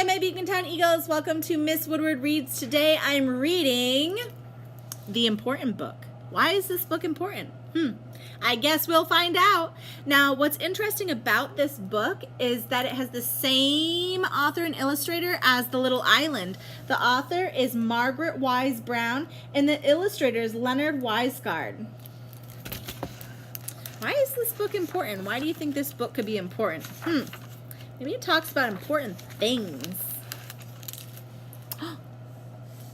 Hi, my Beacontown Eagles. Welcome to Miss Woodward Reads. Today I'm reading The Important Book. Why is this book important? I guess we'll find out. Now, what's interesting about this book is that it has the same author and illustrator as The Little Island. The author is Margaret Wise Brown, and the illustrator is Leonard Weisgard. Why is this book important? Why do you think this book could be important? Maybe it talks about important things.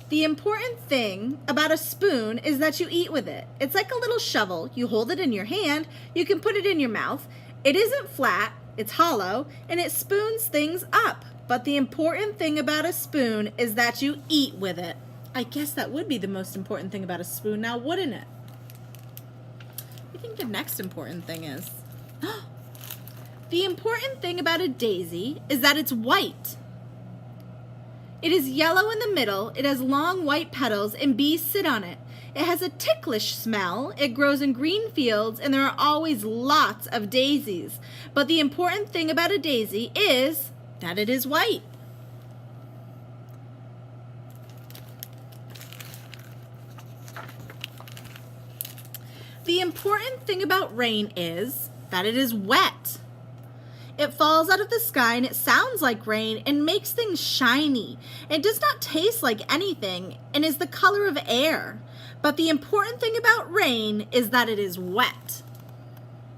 The important thing about a spoon is that you eat with it. It's like a little shovel. You hold it in your hand. You can put it in your mouth. It isn't flat. It's hollow. And it spoons things up. But the important thing about a spoon is that you eat with it. I guess that would be the most important thing about a spoon now, wouldn't it? What do you think the next important thing is? The important thing about a daisy is that it's white. It is yellow in the middle, it has long white petals, and bees sit on it. It has a ticklish smell, it grows in green fields, and there are always lots of daisies. But the important thing about a daisy is that it is white. The important thing about rain is that it is wet. It falls out of the sky and it sounds like rain and makes things shiny. It does not taste like anything and is the color of air. But the important thing about rain is that it is wet.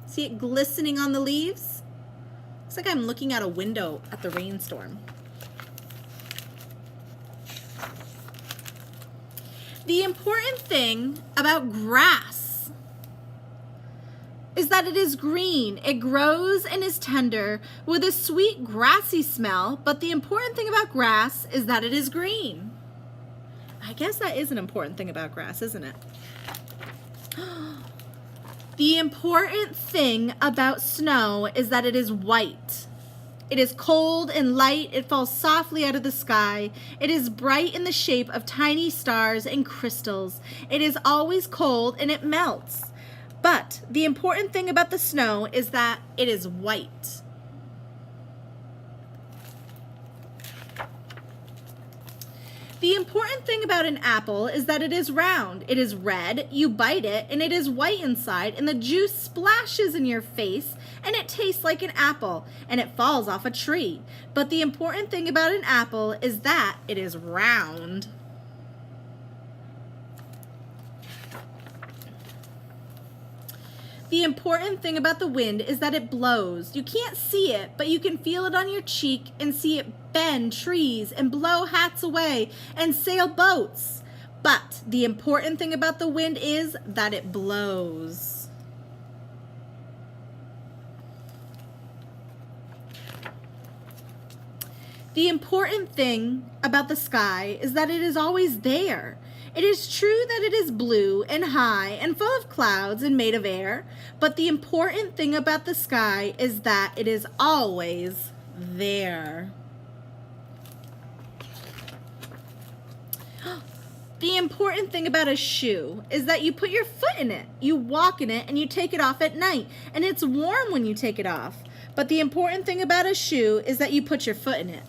See it glistening on the leaves? Looks like I'm looking out a window at the rainstorm. The important thing about grass is that it is green. It grows and is tender with a sweet grassy smell, but the important thing about grass is that it is green. I guess that is an important thing about grass, isn't it? The important thing about snow is that it is white. It is cold and light. It falls softly out of the sky. It is bright in the shape of tiny stars and crystals. It is always cold and it melts. But the important thing about the snow is that it is white. The important thing about an apple is that it is round. It is red, you bite it, and it is white inside, and the juice splashes in your face, and it tastes like an apple, and it falls off a tree. But the important thing about an apple is that it is round. The important thing about the wind is that it blows. You can't see it, but you can feel it on your cheek and see it bend trees and blow hats away and sail boats. But the important thing about the wind is that it blows. The important thing about the sky is that it is always there. It is true that it is blue and high and full of clouds and made of air, but the important thing about the sky is that it is always there. The important thing about a shoe is that you put your foot in it, you walk in it, and you take it off at night, and it's warm when you take it off. But the important thing about a shoe is that you put your foot in it.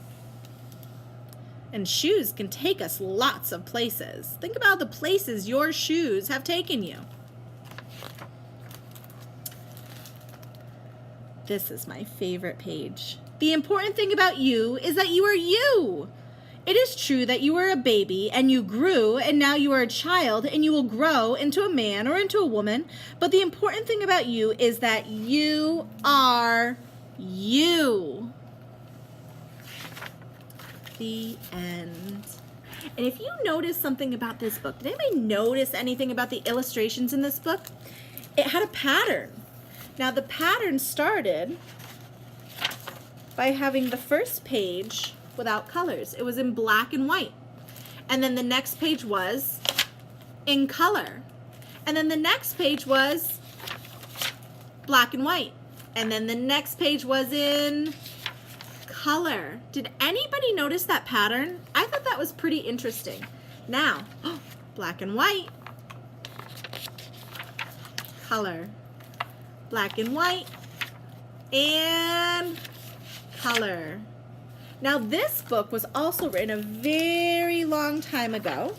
And shoes can take us lots of places. Think about the places your shoes have taken you. This is my favorite page. The important thing about you is that you are you. It is true that you were a baby and you grew and now you are a child and you will grow into a man or into a woman. But the important thing about you is that you are you. The end. And if you notice something about this book, did anybody notice anything about the illustrations in this book? It had a pattern. Now the pattern started by having the first page without colors. It was in black and white. And then the next page was in color. And then the next page was black and white. And then the next page was in color. Did anybody notice that pattern? I thought that was pretty interesting. Now, black and white, color, black and white, and color. Now, this book was also written a very long time ago,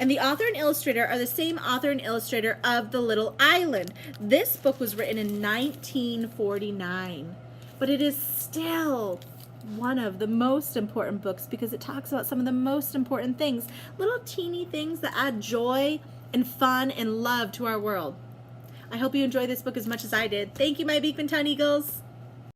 and the author and illustrator are the same author and illustrator of The Little Island. This book was written in 1949, but it is still one of the most important books because it talks about some of the most important things, little teeny things that add joy and fun and love to our world. I hope you enjoy this book as much as I did. Thank you, my Beekman Town Eagles.